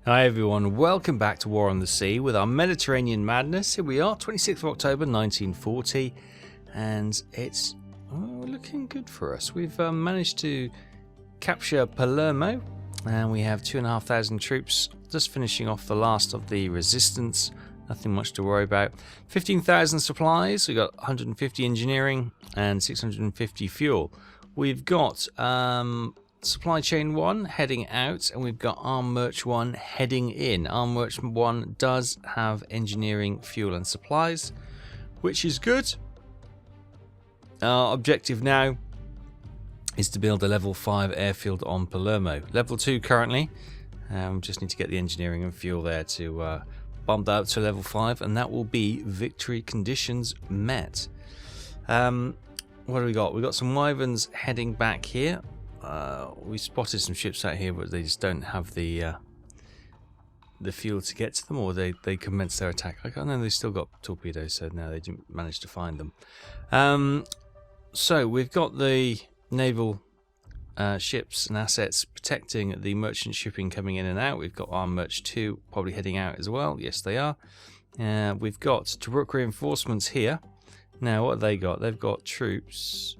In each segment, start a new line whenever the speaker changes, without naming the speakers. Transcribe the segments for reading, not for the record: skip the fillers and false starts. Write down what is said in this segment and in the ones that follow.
Hi everyone, welcome back to War on the Sea with our Mediterranean madness. Here we are, 26th of October 1940, and it's looking good for us. We've managed to capture Palermo, and we have 2,500 troops, just finishing off the last of the resistance. Nothing much to worry about. 15,000 supplies, we've got 150 engineering and 650 fuel. We've got Supply Chain 1 heading out, and we've got Arm Merch 1 heading in. Arm Merch 1 does have engineering, fuel and supplies, which is good. Our objective now is to build a level 5 airfield on Palermo. Level 2 currently. Just need to get the engineering and fuel there to bump that up to level 5, and that will be victory conditions met. What do we got? We've got some wyverns heading back here. We spotted some ships out here, but they just don't have the fuel to get to them, or they commence their attack. I don't know, they still got torpedoes, so no, they didn't manage to find them. So we've got the naval ships and assets protecting the merchant shipping coming in and out. We've got Arm Merch 2 probably heading out as well. Yes, they are. We've got Tobruk reinforcements here. Now, what have they got? They've got troops.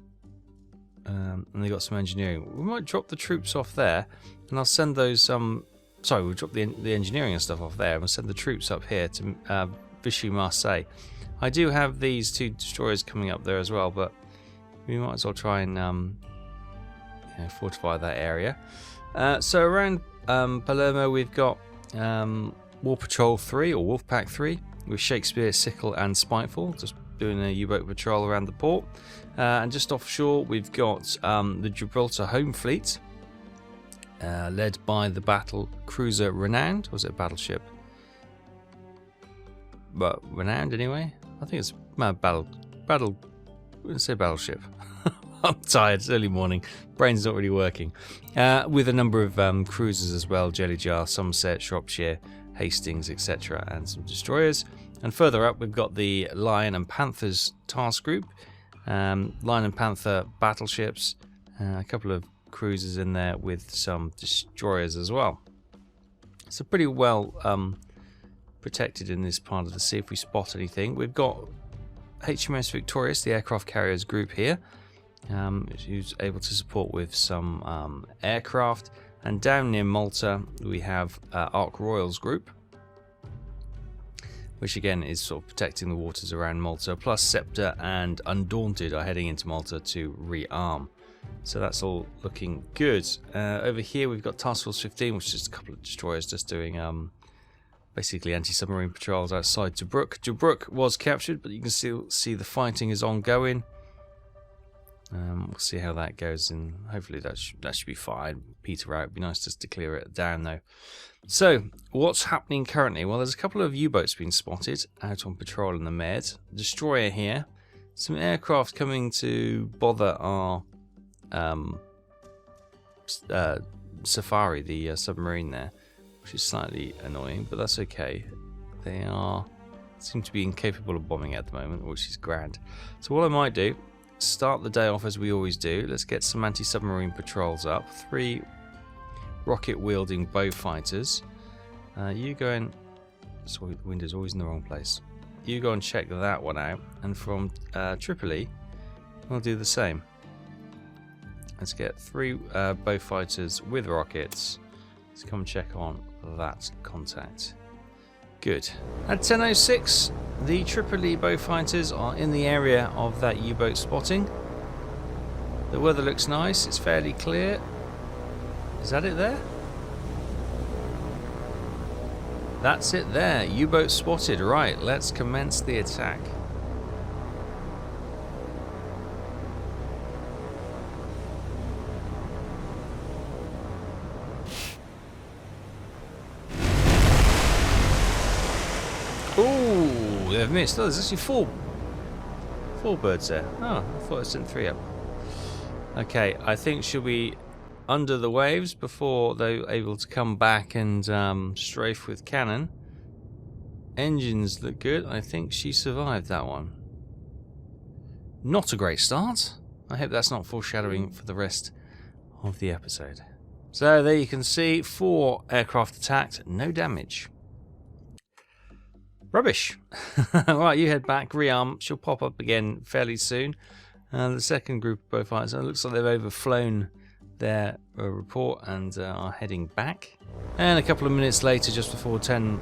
And they got some engineering. We might drop the troops off there, and I'll send those. Sorry, we'll drop the engineering and stuff off there, and we'll send the troops up here to Vichy Marseille. I do have these 2 destroyers coming up there as well, but we might as well try and fortify that area. So around Palermo, we've got War Patrol 3 or Wolfpack 3 with Shakespeare, Sickle, and Spiteful, just doing a U-boat patrol around the port. And just offshore, we've got the Gibraltar Home Fleet, led by the battle cruiser Renowned. Was it a battleship? But Renowned anyway. I think it's let's say battleship. I'm tired. It's early morning. Brain's not really working. With a number of cruisers as well: Jelly Jar, Somerset, Shropshire, Hastings, etc., and some destroyers. And further up, we've got the Lion and Panthers task group. Lion and Panther battleships, a couple of cruisers in there with some destroyers as well. So pretty well protected in this part of the sea if we spot anything. We've got HMS Victorious, the aircraft carriers group here, who's able to support with some aircraft. And down near Malta, we have Ark Royals group, which again is sort of protecting the waters around Malta, plus Scepter and Undaunted are heading into Malta to rearm. So that's all looking good. Over here we've got Task Force 15, which is just a couple of destroyers just doing basically anti-submarine patrols outside Tobruk. Tobruk was captured, but you can still see the fighting is ongoing. We'll see how that goes, and hopefully that should be fine. Peter out. It'd be nice just to clear it down though. So, what's happening currently? Well, there's a couple of U-boats being spotted out on patrol in the Med. Destroyer here. Some aircraft coming to bother our Safari, the submarine there, which is slightly annoying, but that's okay. They seem to be incapable of bombing at the moment, which is grand. So what I might do, start the day off as we always do. Let's get some anti-submarine patrols up. 3 rocket-wielding bow fighters. You go and... Sorry, the window's always in the wrong place. You go and check that one out, and from Tripoli, we'll do the same. Let's get 3 bow fighters with rockets. Let's come check on that contact. Good. At 10:06, the Tripoli bow fighters are in the area of that U-boat spotting. The weather looks nice. It's fairly clear. Is that it there? That's it there. U-boat spotted. Right, let's commence the attack. Ooh, they've missed. Oh, there's actually 4 birds there. Oh, I thought I sent 3 up. Okay, I think she'll be under the waves before they're able to come back and strafe with cannon. Engines look good. I think she survived that one. Not a great start. I hope that's not foreshadowing for the rest of the episode. So there you can see 4 aircraft attacked, no damage. Rubbish. Right, you head back, rearm. She'll pop up again fairly soon. The second group of fighters, it looks like they've overflown their report and are heading back. And a couple of minutes later, just before 10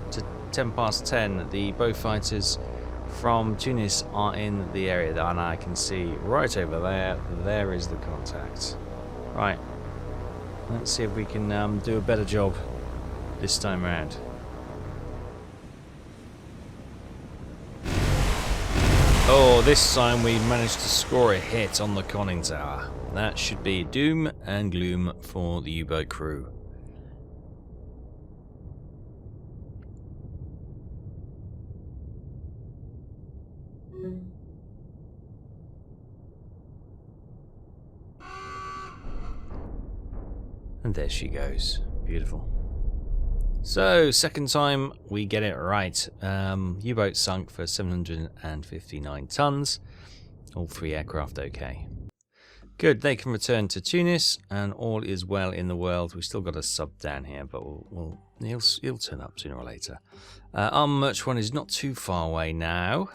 past 10, the bow fighters from Tunis are in the area that I can see right over there. There is the contact. Right, let's see if we can do a better job this time around. Oh, this time we managed to score a hit on the conning tower. That should be doom and gloom for the U-boat crew. And there she goes. Beautiful. So, second time we get it right. U-boat sunk for 759 tons. All 3 aircraft okay. Good, they can return to Tunis, and all is well in the world. We've still got a sub down here, but he'll turn up sooner or later. Our merch one is not too far away now.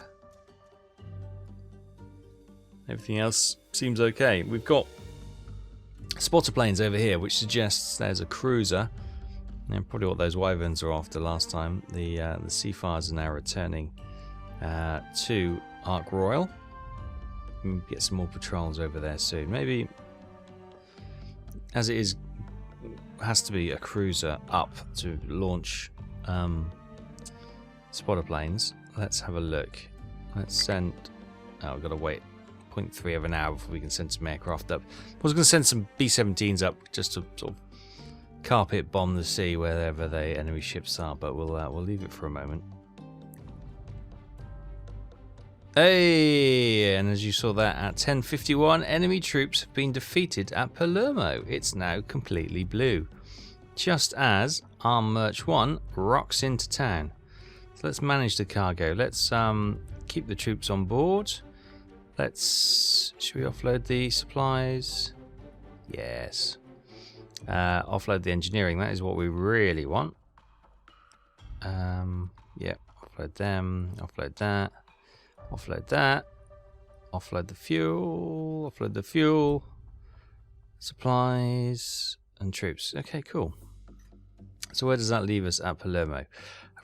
Everything else seems okay. We've got spotter planes over here, which suggests there's a cruiser. And probably what those wyverns are after last time. The Seafires are now returning to Ark Royal. Get some more patrols over there soon. Maybe, as it is, has to be a cruiser up to launch spotter planes. Let's have a look. Let's send. Oh, we've got to wait 0.3 of an hour before we can send some aircraft up. I was going to send some B-17s up just to sort of carpet bomb the sea wherever the enemy ships are, but we'll leave it for a moment. Hey, and as you saw that at 10:51, enemy troops have been defeated at Palmo. It's now completely blue, just as our Merch 1 rocks into town. So let's manage the cargo. Let's keep the troops on board. Should we offload the supplies? Yes. Offload the engineering. That is what we really want. Yeah, offload them. Offload that. Offload that. Offload the fuel. Offload the fuel. Supplies and troops. Okay, cool. So where does that leave us at Palermo?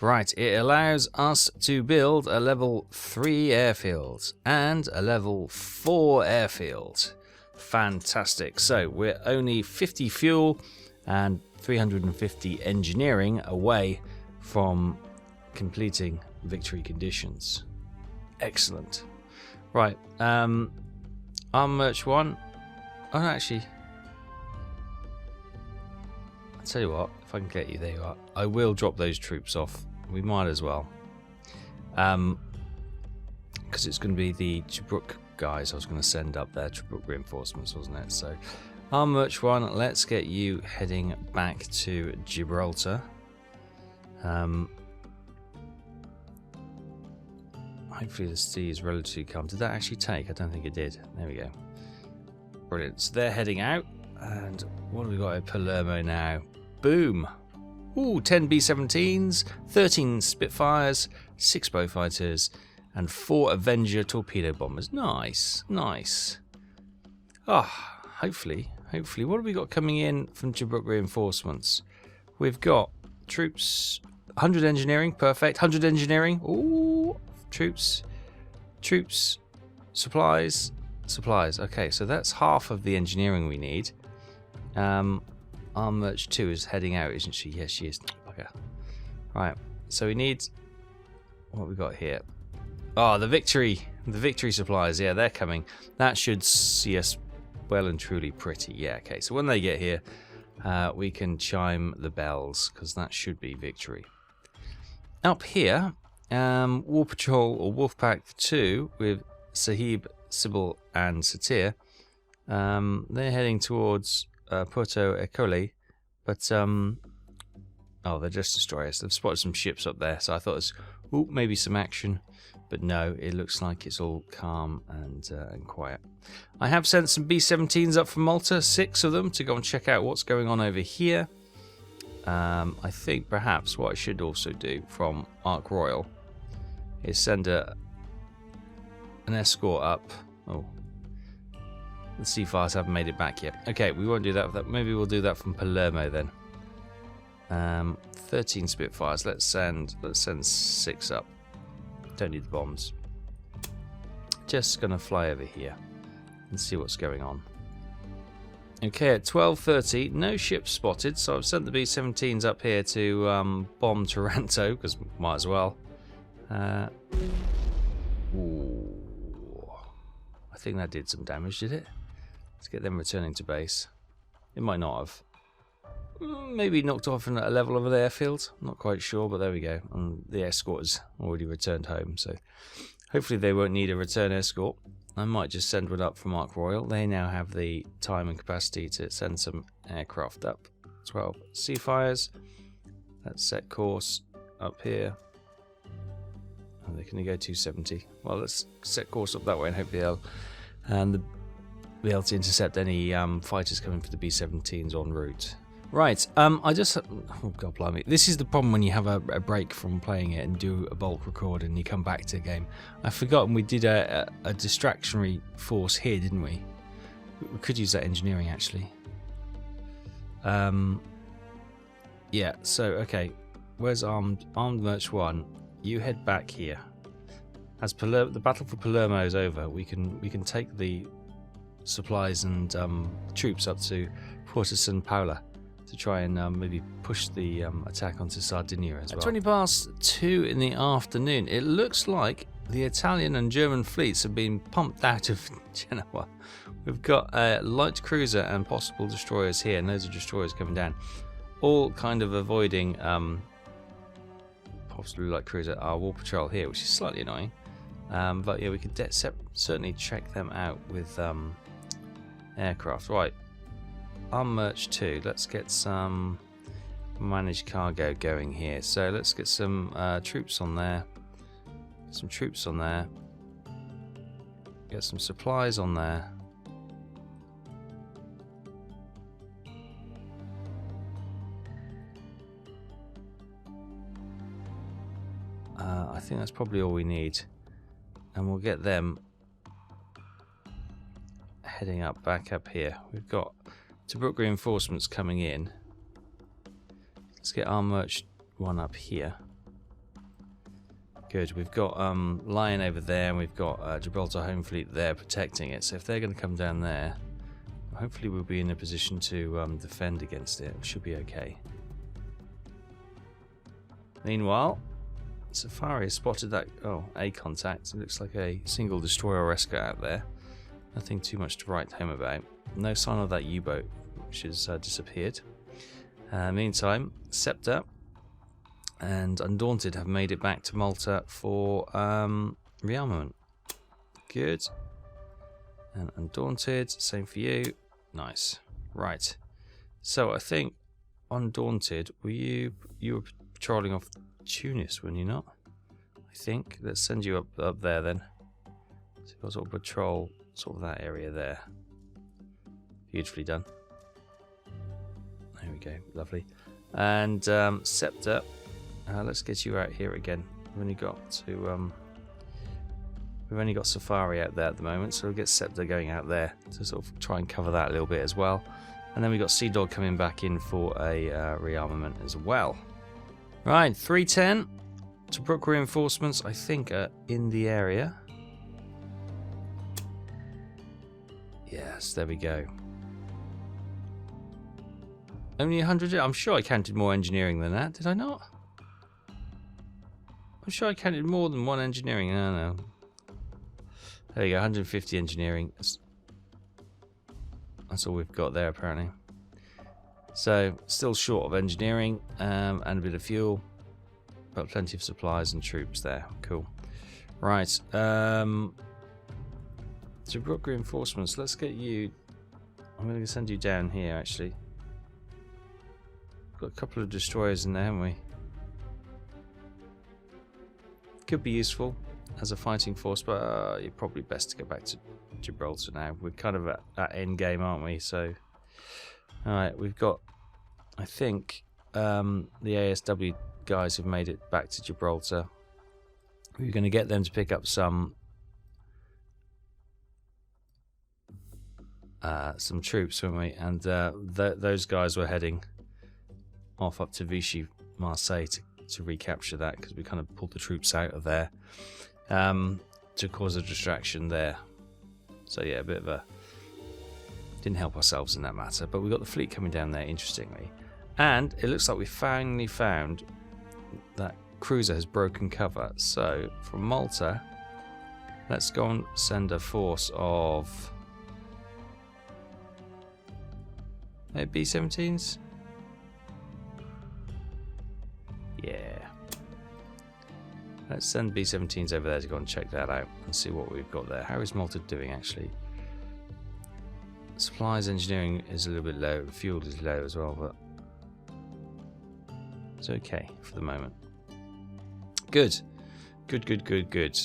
Right, it allows us to build a level 3 airfield and a level 4 airfield. Fantastic. So we're only 50 fuel and 350 engineering away from completing victory conditions. Excellent. Right, our Merch 1. Oh, no, actually, I'll tell you what, if I can get you, there you are. I will drop those troops off. We might as well. Because it's going to be the Tobruk guys I was going to send up there. Tobruk reinforcements, wasn't it? So, our Merch 1, let's get you heading back to Gibraltar. Hopefully the sea is relatively calm. Did that actually take? I don't think it did. There we go. Brilliant. So they're heading out. And what have we got at Palermo now? Boom. Ooh, 10 B-17s, 13 Spitfires, 6 bow fighters, and 4 Avenger torpedo bombers. Nice, nice. Ah, hopefully. What have we got coming in from Tobruk reinforcements? We've got troops, 100 engineering, perfect. 100 engineering. Ooh, troops, supplies. Okay, so that's half of the engineering we need. Our Merch 2 is heading out, isn't she? Yes, she is. Okay. Right, so we need... What have we got here? Oh, the victory supplies. Yeah, they're coming. That should see us well and truly pretty. Yeah, okay. So when they get here, we can chime the bells, because that should be victory. Up here, War Patrol, or Wolfpack 2, with Sahib, Sybil, and Satir. They're heading towards Porto Ecole, but oh, they're just destroyers. They've spotted some ships up there, so I thought it was maybe some action But no, it looks like it's all calm and quiet. I have sent some B-17s up from Malta, 6 of them, to go and check out what's going on over here. I think perhaps what I should also do from Ark Royal is send an escort up. Oh, the Seafires haven't made it back yet. Okay, we won't do that. Maybe we'll do that from Palermo then. 13 Spitfires. Let's send 6 up. Don't need the bombs. Just gonna fly over here and see what's going on. Okay, at 12:30, no ships spotted, so I've sent the B-17s up here to bomb Taranto, because might as well. Ooh, I think that did some damage, did it? Let's get them returning to base. It might not have. Maybe knocked off a level of the airfield. Not quite sure, but there we go. And the escort has already returned home, so hopefully they won't need a return escort. I might just send one up from Ark Royal. They now have the time and capacity to send some aircraft up. 12 Seafires. Let's set course up here. Oh, they can only go 270. Well, let's set course up that way and hopefully they'll be able to intercept any fighters coming for the B-17s en route. Right, oh god blimey, this is the problem when you have a break from playing it and do a bulk record and you come back to the game. I've forgotten we did a distractionary force here, didn't we? We could use that engineering actually. Yeah, so okay, where's armed merch 1? You head back here. As the battle for Palermo is over, we can take the supplies and troops up to Porto San Paolo to try and maybe push the attack onto Sardinia as well. At 20 past 2 in the afternoon, it looks like the Italian and German fleets have been pumped out of Genoa. We've got a light cruiser and possible destroyers here, and those are destroyers coming down. All kind of avoiding possibly light cruiser, our war patrol here, which is slightly annoying. But yeah, we could certainly check them out with aircraft. Right. Merch 2, let's get some managed cargo going here. So let's get some troops on there, get some supplies on there. I think that's probably all we need, and we'll get them heading back up here. We've got Tobruk reinforcements coming in. Let's get our merch 1 up here. Good, we've got Lion over there, and we've got Gibraltar Home Fleet there protecting it. So if they're going to come down there, hopefully we'll be in a position to defend against it. It should be okay. Meanwhile, Safari has spotted that, a contact. It looks like a single destroyer or escort out there. Nothing too much to write home about. No sign of that U-boat, which has disappeared. Meantime, Scepter and Undaunted have made it back to Malta for rearmament. Good. And Undaunted, same for you. Nice. Right. So I think Undaunted, you were patrolling off Tunis, were you not? I think. Let's send you up there then. So you'll sort of patrol sort of that area there. Beautifully done. There we go, lovely. And Scepter, let's get you out here again. We've only got Safari out there at the moment, so we'll get Scepter going out there to sort of try and cover that a little bit as well. And then we've got Sea Dog coming back in for a rearmament as well. Right, 310. Tobruk reinforcements, I think, are in the area. Yes, there we go. Only 100? I'm sure I counted more engineering than that, did I not? I'm sure I counted more than 1 engineering. No. There you go, 150 engineering. That's all we've got there, apparently. So, still short of engineering and a bit of fuel, but plenty of supplies and troops there. Cool. Right. Tobruk reinforcements. Let's get you. I'm going to send you down here, actually. Got a couple of destroyers in there, haven't we? Could be useful. as a fighting force, but you're probably best to go back to Gibraltar now. We're kind of at that end game, aren't we? So, alright, we've got, I think, the ASW guys have made it back to Gibraltar. We're going to get them to pick up some troops, weren't we? And those guys were heading off up to Vichy Marseille to recapture that, because we kind of pulled the troops out of there to cause a distraction there. So yeah, a bit of a... didn't help ourselves in that matter, but we got the fleet coming down there, interestingly. And it looks like we finally found that cruiser has broken cover. So from Malta, let's go and send a force of B-17s. Yeah. Let's send B-17s over there to go and check that out and see what we've got there. How is Malta doing, actually? Supplies engineering is a little bit low. Fuel is low as well, but it's okay for the moment. Good. Good.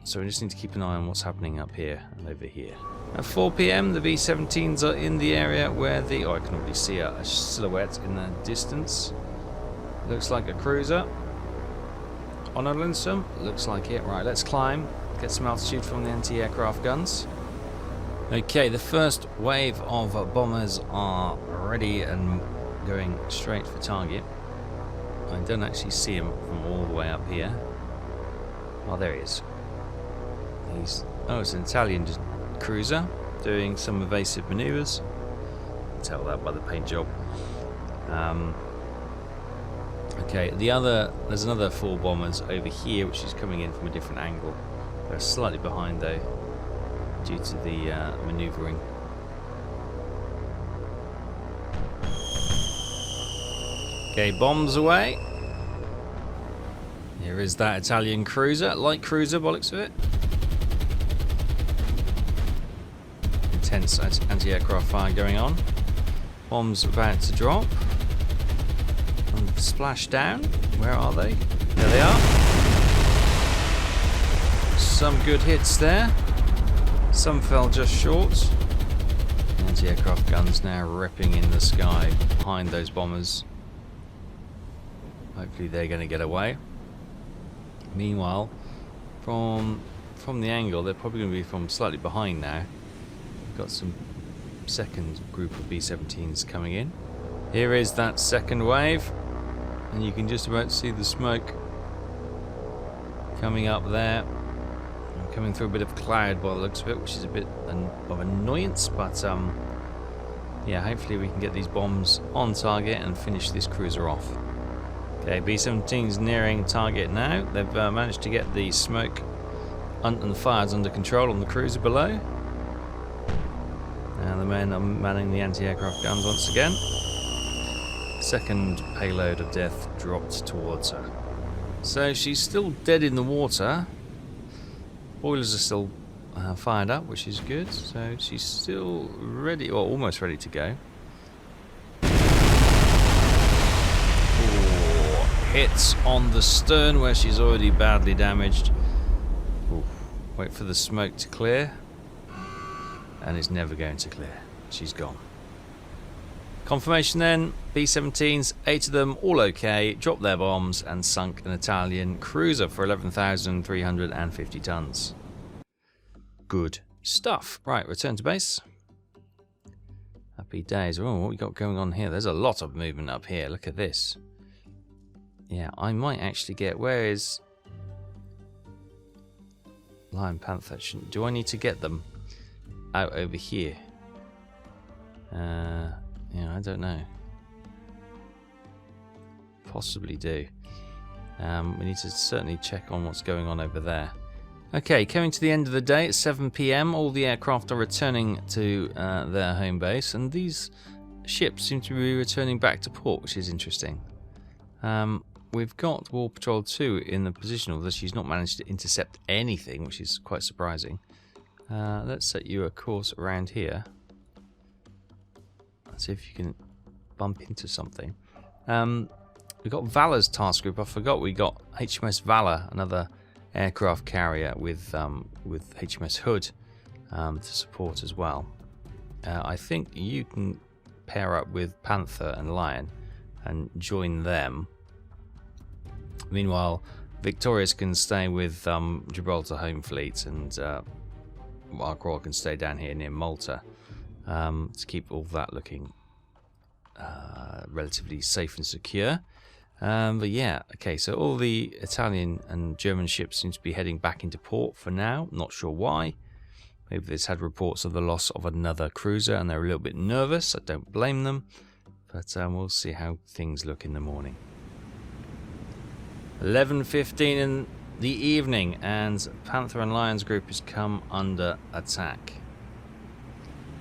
So we just need to keep an eye on what's happening up here and over here. At 4 PM, the B-17s are in the area where the... oh, I can already see a silhouette in the distance. Looks like a cruiser. On a Lindstrom? Looks like it. Right, let's climb. Get some altitude from the anti-aircraft guns. Okay, the first wave of bombers are ready and going straight for target. I don't actually see him from all the way up here. Oh, there he is. Oh, it's an Italian cruiser doing some evasive maneuvers. You can tell that by the paint job. Okay, there's another 4 bombers over here, which is coming in from a different angle. They're slightly behind though, due to the maneuvering. Okay, bombs away. Here is that Italian cruiser, light cruiser, bollocks of it. Intense anti-aircraft fire going on. Bombs about to drop. And splash down. Where are they? There they are. Some good hits there. Some fell just short. Anti-aircraft guns now ripping in the sky behind those bombers. Hopefully they're going to get away. Meanwhile, from the angle, they're probably going to be from slightly behind now. We've got some second group of B-17s coming in. Here is that second wave, and you can just about see the smoke coming up there. I'm coming through a bit of cloud by the looks of it, which is a bit of annoyance, but yeah, hopefully we can get these bombs on target and finish this cruiser off. Okay, B-17's nearing target now. They've managed to get the smoke and the fires under control on the cruiser below. Now the men are manning the anti-aircraft guns once again. Second payload of death dropped towards her. So she's still dead in the water. Boilers are still fired up, which is good. So she's still ready, or almost ready to go. Hits on the stern where she's already badly damaged. Ooh, wait for the smoke to clear, and it's never going to clear. She's gone. Confirmation then, B-17s, 8 of them, all okay, dropped their bombs and sunk an Italian cruiser for 11,350 tons. Good stuff. Right, return to base. Happy days. Oh, what we got going on here? There's a lot of movement up here. Look at this. Yeah, I might actually get... where is Lion Panther? Do I need to get them out over here? Yeah, I don't know. Possibly do. We need to certainly check on what's going on over there. Okay, coming to the end of the day at 7 PM, all the aircraft are returning to their home base, and these ships seem to be returning back to port, which is interesting. We've got War Patrol 2 in the position, although she's not managed to intercept anything, which is quite surprising. Let's set you a course around here. Let's see if you can bump into something. We've got Valor's task group. I forgot we got HMS Valor, another aircraft carrier with HMS Hood to support as well. I think you can pair up with Panther and Lion and join them. Meanwhile, Victorious can stay with Gibraltar Home Fleet, and Mark Royal can stay down here near Malta to keep all that looking relatively safe and secure. But yeah, okay, so all the Italian and German ships seem to be heading back into port for now. Not sure why. Maybe they've had reports of the loss of another cruiser and they're a little bit nervous. I don't blame them. But we'll see how things look in the morning. 11:15 in the evening, and Panther and Lion's group has come under attack.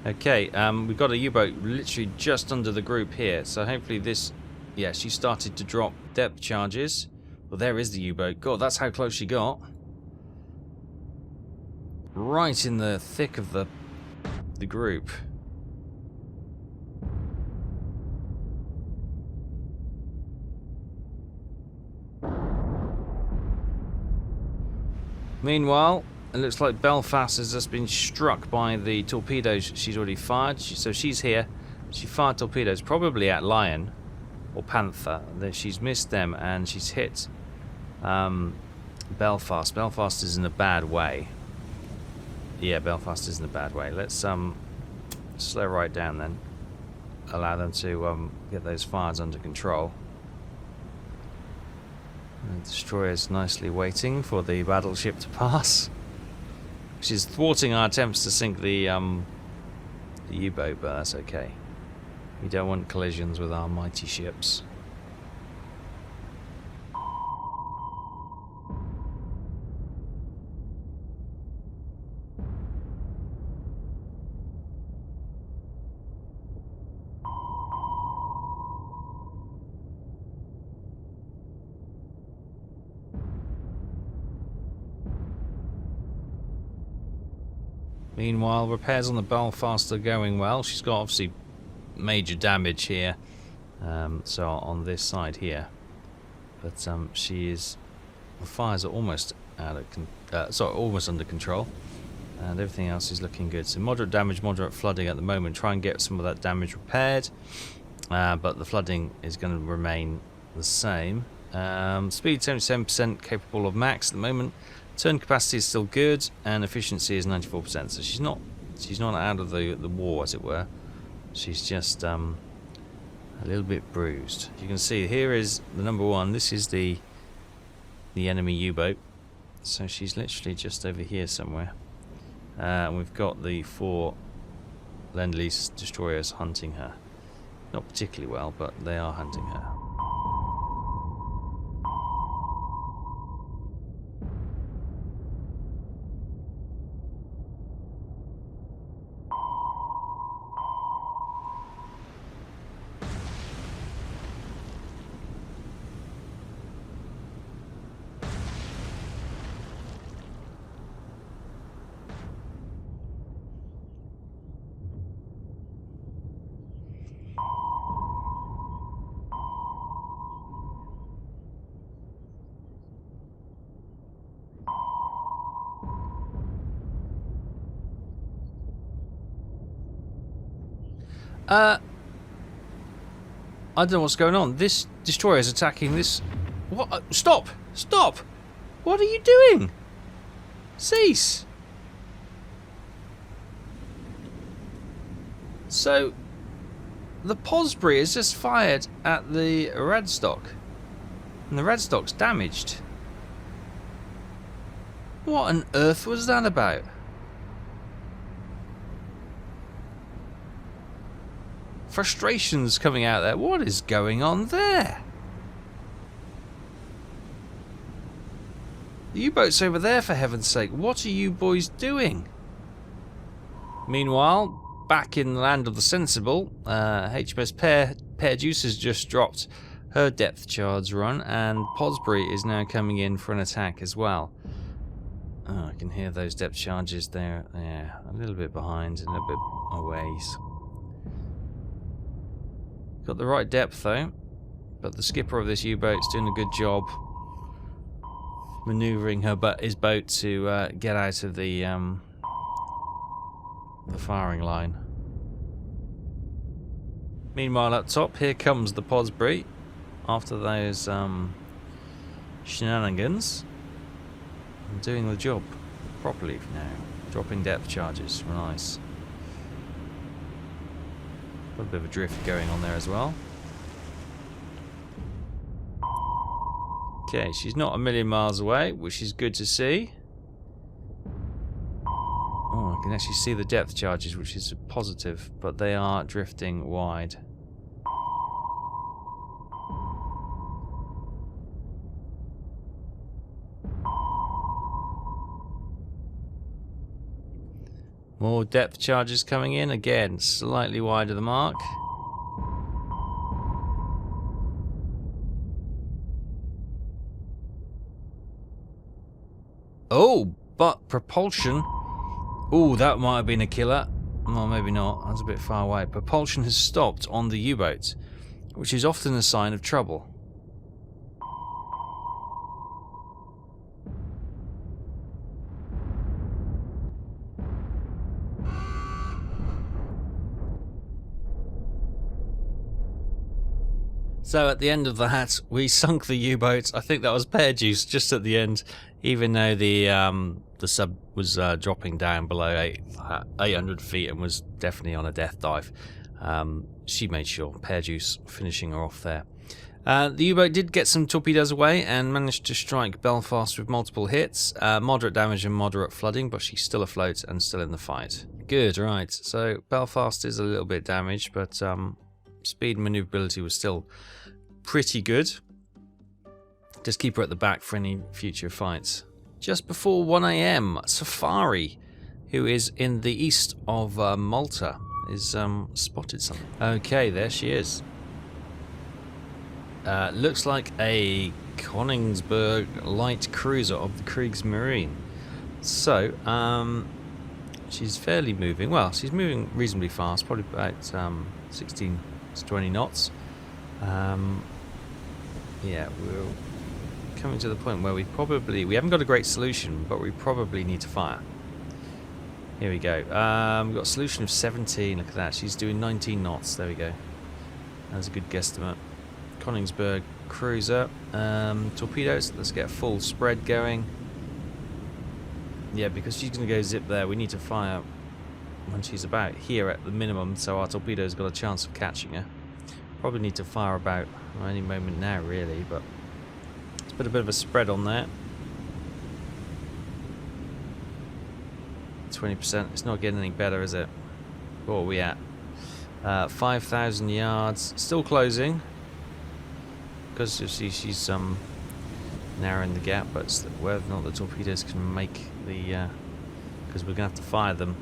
Okay, we've got a U-boat literally just under the group here, so hopefully this... Yeah, she started to drop depth charges. Well, there is the U-boat. God, that's how close she got. Right in the thick of the group. Meanwhile, it looks like Belfast has just been struck by the torpedoes she's already fired. So she's here. She fired torpedoes, probably at Lion or Panther. She's missed them and she's hit Belfast. Belfast is in a bad way. Yeah, Belfast is in a bad way. Let's slow right down then. Allow them to get those fires under control. The destroyer's nicely waiting for the battleship to pass. She's thwarting our attempts to sink the U-boat, but that's okay. We don't want collisions with our mighty ships. Meanwhile, repairs on the Belfast are going well. She's got obviously major damage here, so on this side here, but the fires are almost almost under control, and everything else is looking good. So moderate damage, moderate flooding at the moment. Try and get some of that damage repaired, but the flooding is going to remain the same. Speed 77%, capable of max at the moment. Turn capacity is still good, and efficiency is 94%. So she's not out of the war, as it were. She's just a little bit bruised. You can see here is the number one. This is the enemy U-boat. So she's literally just over here somewhere. And we've got the 4 Lend-Lease destroyers hunting her. Not particularly well, but they are hunting her. I don't know what's going on. This destroyer is attacking this... What? Stop! Stop! What are you doing? Cease! So, the Posbury is just fired at the Radstock, and the Radstock's damaged. What on earth was that about? Frustrations coming out there. What is going on there? The U-boat's over there, for heaven's sake. What are you boys doing? Meanwhile, back in the land of the sensible, HMS Pear Juice has just dropped her depth charge run, and Posbury is now coming in for an attack as well. Oh, I can hear those depth charges there. Yeah, a little bit behind, a little bit away. Got the right depth though, but the skipper of this U-boat's doing a good job. manoeuvring his boat to get out of the firing line. Meanwhile, up top, here comes the Podsbury after those shenanigans. And doing the job properly now. Dropping depth charges. Nice. Got a bit of a drift going on there as well. Okay, she's not a million miles away, which is good to see. Oh, I can actually see the depth charges, which is a positive, but they are drifting wide. More depth charges coming in, again, slightly wide of the mark. Oh, but propulsion. Oh, that might have been a killer. Well, maybe not. That's a bit far away. Propulsion has stopped on the U-boat, which is often a sign of trouble. So at the end of that, we sunk the U-boat. I think that was pear juice just at the end, even though the sub was dropping down below 800 feet and was definitely on a death dive. She made sure, pear juice finishing her off there. The U-boat did get some torpedoes away and managed to strike Belfast with multiple hits. Moderate damage and moderate flooding, but she's still afloat and still in the fight. Good, right. So Belfast is a little bit damaged, but speed and maneuverability was still pretty good. Just keep her at the back for any future fights. Just before 1 AM, Safari, who is in the east of Malta, is spotted something. Okay, there she is. Looks like a Königsberg light cruiser of the Kriegsmarine. So, she's fairly moving. Well, she's moving reasonably fast, probably about 16 to 20 knots. Yeah, we're coming to the point where we haven't got a great solution, but we probably need to fire. Here we go. We've got a solution of 17. Look at that. She's doing 19 knots. There we go. That's a good guesstimate. Königsberg cruiser. Torpedoes. Let's get a full spread going. Yeah, because she's going to go zip there. We need to fire when she's about here at the minimum, so our torpedo's got a chance of catching her. Probably need to fire about any moment now, really, but let's put a bit of a spread on there. 20%. It's not getting any better, is it? What are we at? 5,000 yards. Still closing. Because you see she's narrowing the gap, but whether or not the torpedoes can make the... because we're going to have to fire them.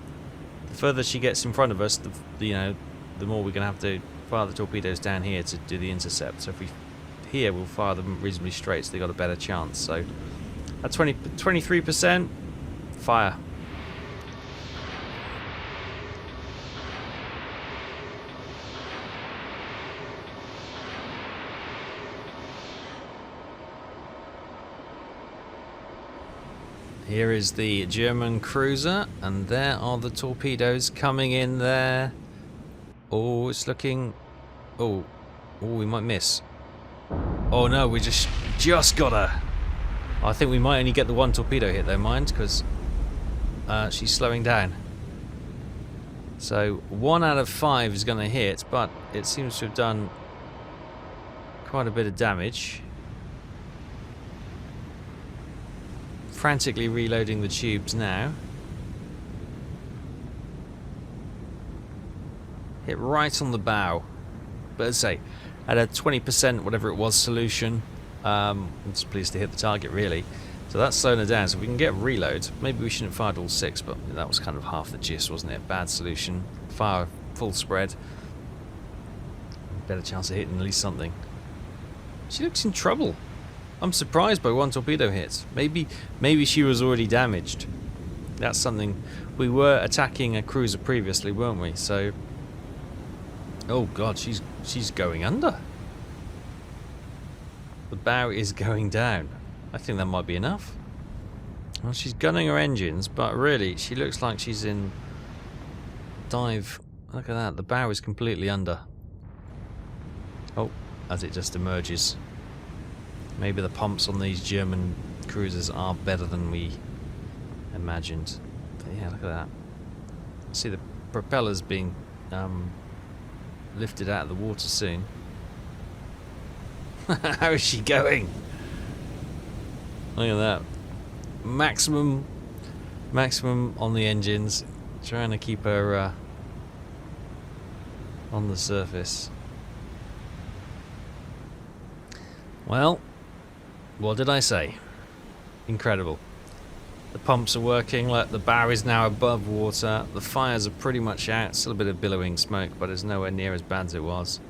The further she gets in front of us, the more we're going to have to fire the torpedoes down here to do the intercept. So if we here, we'll fire them reasonably straight, so they got a better chance. So at 23%, fire. Here is the German cruiser, and there are the torpedoes coming in there. Oh, it's looking... Oh, we might miss. Oh no, we just got her. I think we might only get the one torpedo hit though, mind, because she's slowing down. So 1 out of 5 is going to hit, but it seems to have done quite a bit of damage. Frantically reloading the tubes now. Hit right on the bow. But as I say, at a 20%, whatever it was, solution, I'm just pleased to hit the target, really. So that's slowing her down. So if we can get reload, maybe we shouldn't have fired all 6, but that was kind of half the gist, wasn't it? Bad solution. Fire full spread. Better chance of hitting at least something. She looks in trouble. I'm surprised by 1 torpedo hit. Maybe she was already damaged. That's something. We were attacking a cruiser previously, weren't we? So, oh god, she's going under. The bow is going down. I think that might be enough. Well, she's gunning her engines, but really, she looks like she's in dive. Look at that, the bow is completely under. Oh, as it just emerges. Maybe the pumps on these German cruisers are better than we imagined. But yeah, look at that. See the propellers being lifted out of the water soon. How is she going? Look at that. Maximum on the engines. Trying to keep her on the surface. Well, what did I say? Incredible. The pumps are working, like the bow is now above water. The fires are pretty much out. Still a bit of billowing smoke, but it's nowhere near as bad as it was.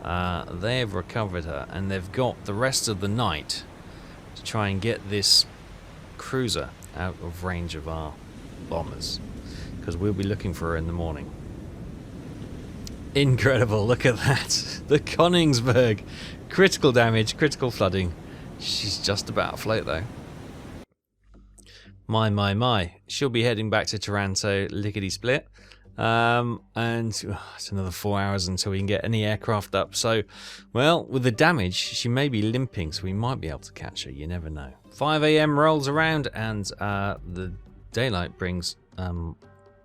They have recovered her, and they've got the rest of the night to try and get this cruiser out of range of our bombers, because we'll be looking for her in the morning. Incredible, look at that. The Königsberg. Critical damage, critical flooding. She's just about afloat though. My. She'll be heading back to Taranto lickety-split. And it's another 4 hours until we can get any aircraft up. So, well, with the damage, she may be limping, so we might be able to catch her. You never know. 5 a.m. rolls around, and the daylight brings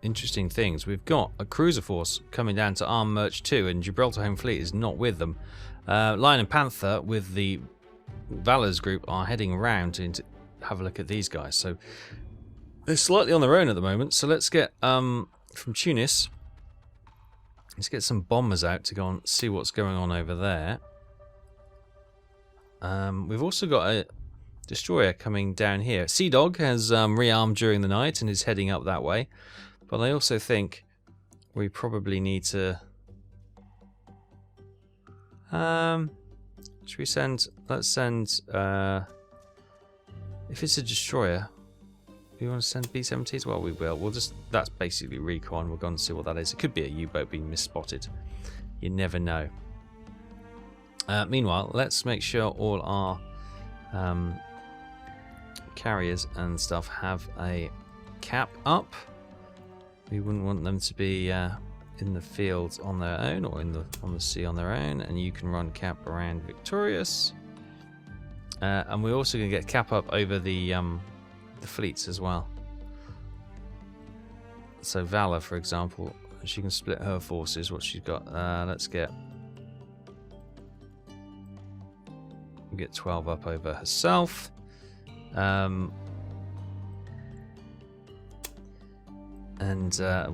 interesting things. We've got a cruiser force coming down to arm Merch 2, and Gibraltar Home Fleet is not with them. Lion and Panther with the Valor's group are heading around to have a look at these guys. So they're slightly on their own at the moment. So let's get from Tunis. Let's get some bombers out to go and see what's going on over there. We've also got a destroyer coming down here. Sea Dog has rearmed during the night and is heading up that way. But I also think we probably need to... should we send... Let's send... if it's a destroyer... We want to send B-17s? Well, we will. We'll just... That's basically recon. We're going to see what that is. It could be a U-boat being misspotted. You never know. Meanwhile, let's make sure all our carriers and stuff have a cap up. We wouldn't want them to be in the fields on their own, or on the sea on their own. And you can run cap around Victorious. And we're also going to get cap up over the fleets as well. So Valor, for example, she can split her forces. What she's got? Let's get 12 up over herself. And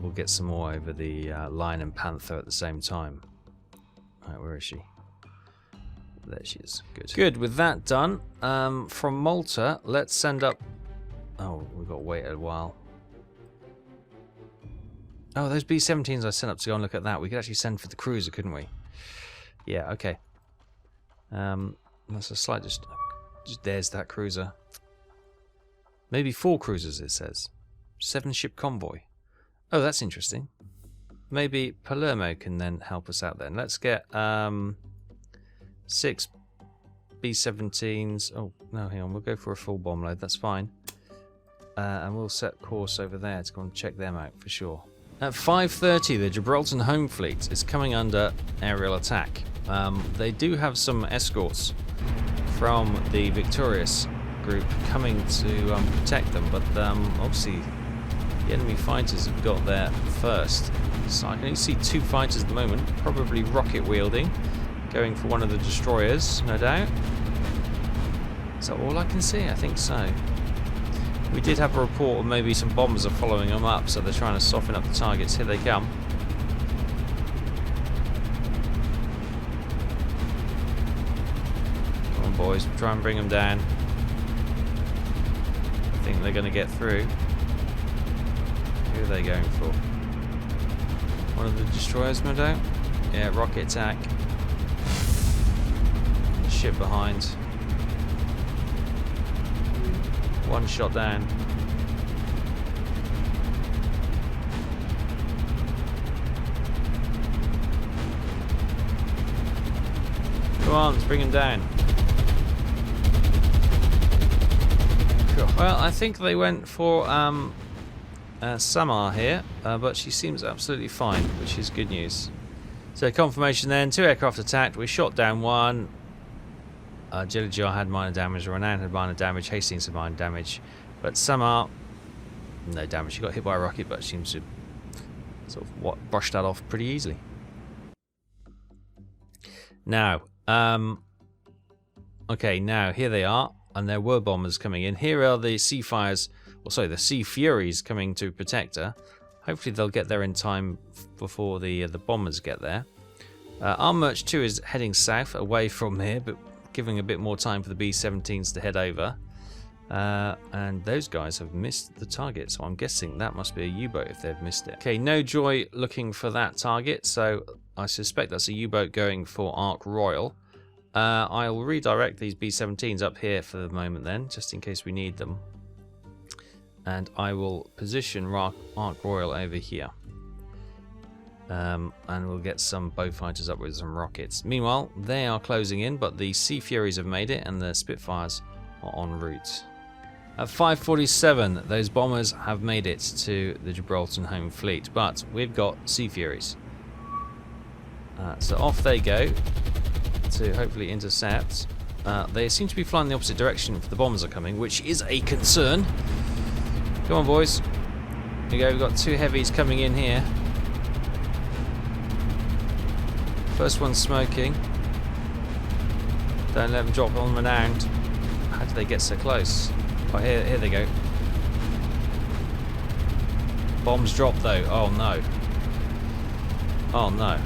we'll get some more over the Lion and Panther at the same time. Alright, where is she? There she is. Good. Good, with that done, from Malta, let's send up... Oh, we've got to wait a while. Oh, those B-17s I sent up to go and look at that. We could actually send for the cruiser, couldn't we? Yeah, okay. That's a slight... Just there's that cruiser. Maybe 4 cruisers, it says. 7-ship convoy. Oh, that's interesting. Maybe Palermo can then help us out then. Let's get 6 B-17s. Oh, no, hang on. We'll go for a full bomb load. That's fine. And we'll set course over there to go and check them out for sure. At 5:30, the Gibraltar Home Fleet is coming under aerial attack. They do have some escorts from the Victorious group coming to protect them, but obviously the enemy fighters have got there first. So I can only see 2 fighters at the moment, probably rocket wielding, going for one of the destroyers, no doubt. Is that all I can see? I think so. We did have a report of maybe some bombers are following them up, so they're trying to soften up the targets. Here they come. Come on, boys, try and bring them down. I think they're going to get through. Who are they going for? One of the destroyers, no doubt? Yeah, rocket attack. The ship behind. One shot down. Come on, let's bring him down. Well, I think they went for Samar here, but she seems absolutely fine, which is good news. So confirmation then, 2 aircraft attacked, we shot down 1. Jelly Jar had minor damage, Renan had minor damage, Hastings had minor damage, but Samar, no damage. She got hit by a rocket, but seems to sort of brush that off pretty easily. Now, okay, now here they are, and there were bombers coming in. Here are the Sea Fires, or sorry, the Sea Furies coming to protect her. Hopefully they'll get there in time before the bombers get there. Arm Merch 2 is heading south away from here, but giving a bit more time for the B-17s to head over. And those guys have missed the target, so I'm guessing that must be a U-boat if they've missed it. Okay, no joy looking for that target, so I suspect that's a U-boat going for Ark Royal. I'll redirect these B-17s up here for the moment then, just in case we need them. And I will position Ark Royal over here. And we'll get some bow fighters up with some rockets. Meanwhile, they are closing in, but the Sea Furies have made it, and the Spitfires are en route. At 5:47, those bombers have made it to the Gibraltar home fleet, but we've got Sea Furies. So off they go to hopefully intercept. They seem to be flying the opposite direction if the bombers are coming, which is a concern. Come on, boys. Here we go, we've got 2 heavies coming in here. First one's smoking. Don't let them drop on renowned. How did they get so close? Oh, here they go. Bombs dropped though. Oh no. Oh no.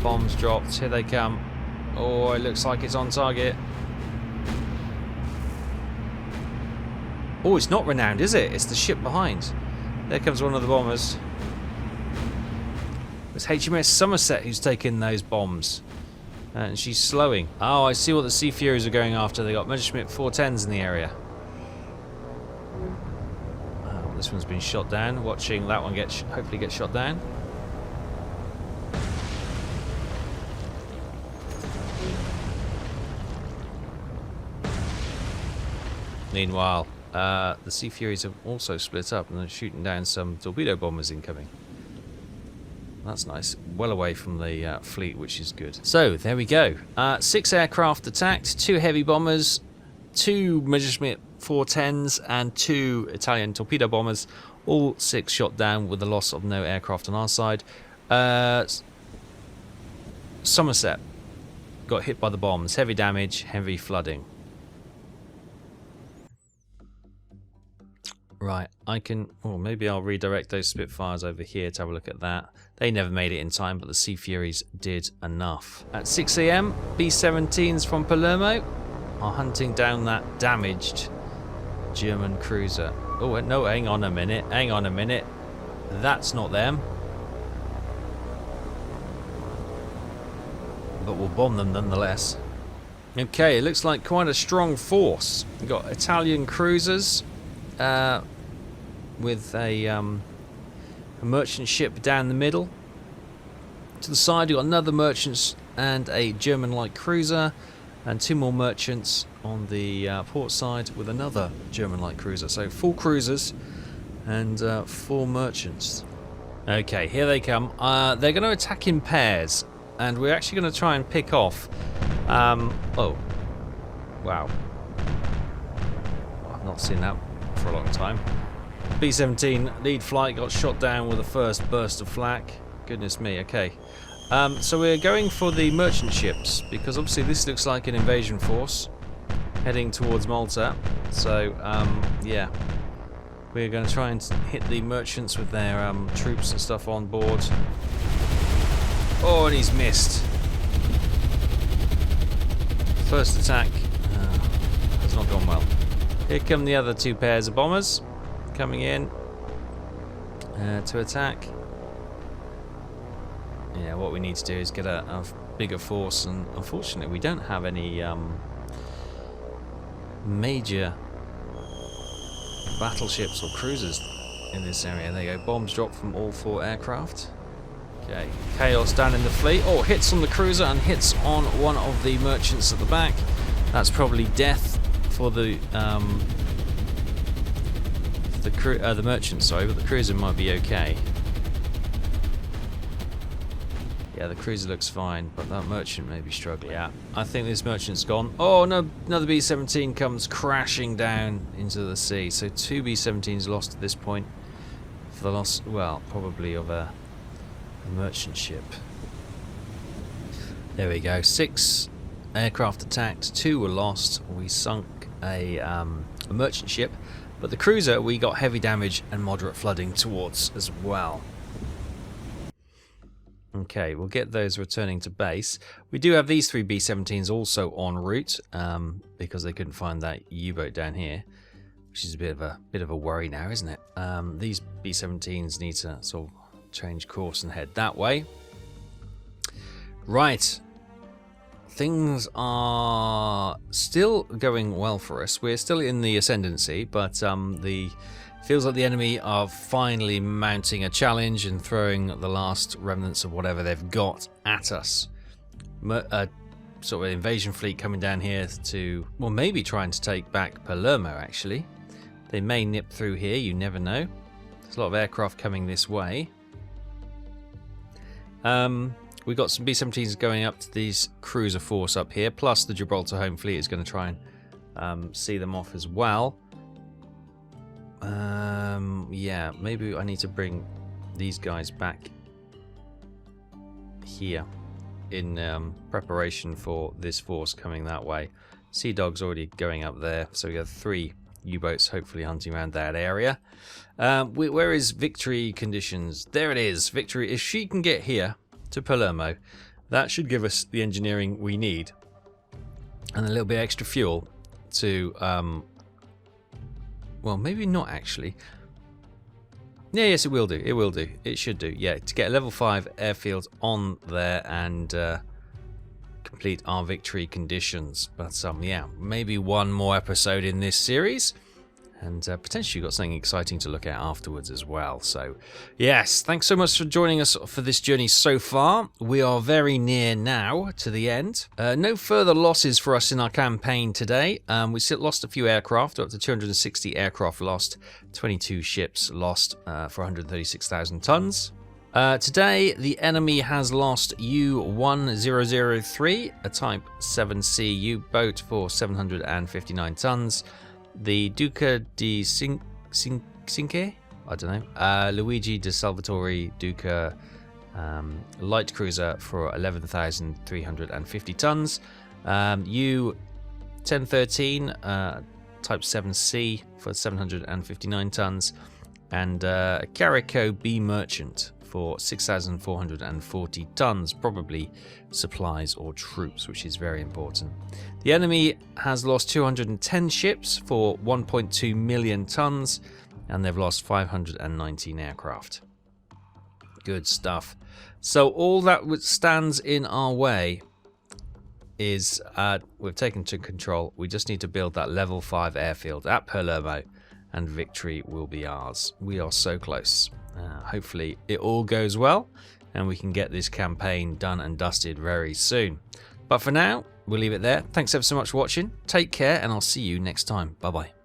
Bombs dropped. Here they come. Oh, it looks like it's on target. Oh, it's not renowned, is it? It's the ship behind. There comes one of the bombers. It's HMS Somerset who's taken those bombs. And she's slowing. Oh, I see what the Sea Furies are going after. They got Messerschmitt 410s in the area. Oh, this one's been shot down. Watching that one hopefully get shot down. Meanwhile, the Sea Furies have also split up and they're shooting down some torpedo bombers incoming. That's nice. Well away from the fleet, which is good. So, there we go. 6 aircraft attacked, 2 heavy bombers, 2 Messerschmitt 410s, and 2 Italian torpedo bombers. All 6 shot down with the loss of no aircraft on our side. Somerset got hit by the bombs. Heavy damage, heavy flooding. Right, I can... Oh, maybe I'll redirect those Spitfires over here to have a look at that. They never made it in time, but the Sea Furies did enough. At 6 AM, B-17s from Palmo are hunting down that damaged German cruiser. Oh, no, hang on a minute. Hang on a minute. That's not them. But we'll bomb them nonetheless. Okay, it looks like quite a strong force. We've got Italian cruisers. With a merchant ship down the middle. To the side, you've got another merchant and a German light cruiser, and 2 more merchants on the port side with another German light cruiser. So 4 cruisers and 4 merchants. Okay, here they come. They're going to attack in pairs, and we're actually going to try and pick off. Oh, wow! I've not seen that for a long time. B-17 lead flight got shot down with the first burst of flak. Goodness me, okay. So we're going for the merchant ships, because obviously this looks like an invasion force heading towards Malta. So, yeah. We're going to try and hit the merchants with their troops and stuff on board. Oh, and he's missed. First attack has not gone well. Here come the other 2 pairs of bombers coming in to attack. Yeah, what we need to do is get a bigger force, and unfortunately we don't have any major battleships or cruisers in this area. There you go, bombs dropped from all 4 aircraft. Okay, chaos down in the fleet. Oh, hits on the cruiser and hits on one of the merchants at the back. That's probably death for the merchant, sorry, but the cruiser might be okay. Yeah, the cruiser looks fine, but that merchant may be struggling. Yeah, I think this merchant's gone. Oh no, another B-17 comes crashing down into the sea. So 2 B-17s lost at this point. For the loss, well, probably of a merchant ship. There we go. 6 aircraft attacked, 2 were lost. We sunk a merchant ship, but the cruiser we got heavy damage and moderate flooding towards as well. Okay, we'll get those returning to base. We do have these 3 B-17s also en route because they couldn't find that U-boat down here, which is a bit of a worry now, isn't it? These B-17s need to sort of change course and head that way. Right, things are still going well for us. We're still in the ascendancy, but feels like the enemy are finally mounting a challenge and throwing the last remnants of whatever they've got at us. Sort of invasion fleet coming down here to, well, maybe trying to take back Palmo, actually. They may nip through here, you never know. There's a lot of aircraft coming this way. We got some B-17s going up to these cruiser force up here, plus the Gibraltar Home Fleet is going to try and see them off as well. Yeah, maybe I need to bring these guys back here in preparation for this force coming that way. Sea Dog's already going up there, so we have 3 U-boats hopefully hunting around that area. Where is victory conditions? There it is. Victory. If she can get here to Palmo, that should give us the engineering we need and a little bit extra fuel to well, maybe not actually. Yeah, yes, it will do. It will do. It should do. Yeah, to get a level 5 airfield on there and complete our victory conditions. But yeah, maybe one more episode in this series. And potentially got something exciting to look at afterwards as well. So, yes, thanks so much for joining us for this journey so far. We are very near now to the end. No further losses for us in our campaign today. We still lost a few aircraft, up to 260 aircraft lost, 22 ships lost for 136,000 tons. Today, the enemy has lost U-1003, a Type 7C U-boat for 759 tons. The Duca di Cinque, I don't know, Luigi de Salvatore Duca light cruiser for 11,350 tons. U-1013 Type 7C for 759 tons. And Carico B Merchant for 6,440 tons, probably supplies or troops, which is very important. The enemy has lost 210 ships for 1.2 million tons, and they've lost 519 aircraft. Good stuff. So all that stands in our way is we've taken to control. We just need to build that level 5 airfield at Palmo, and victory will be ours. We are so close. Hopefully it all goes well and we can get this campaign done and dusted very soon. But for now, we'll leave it there. Thanks ever so much for watching. Take care, and I'll see you next time. Bye bye.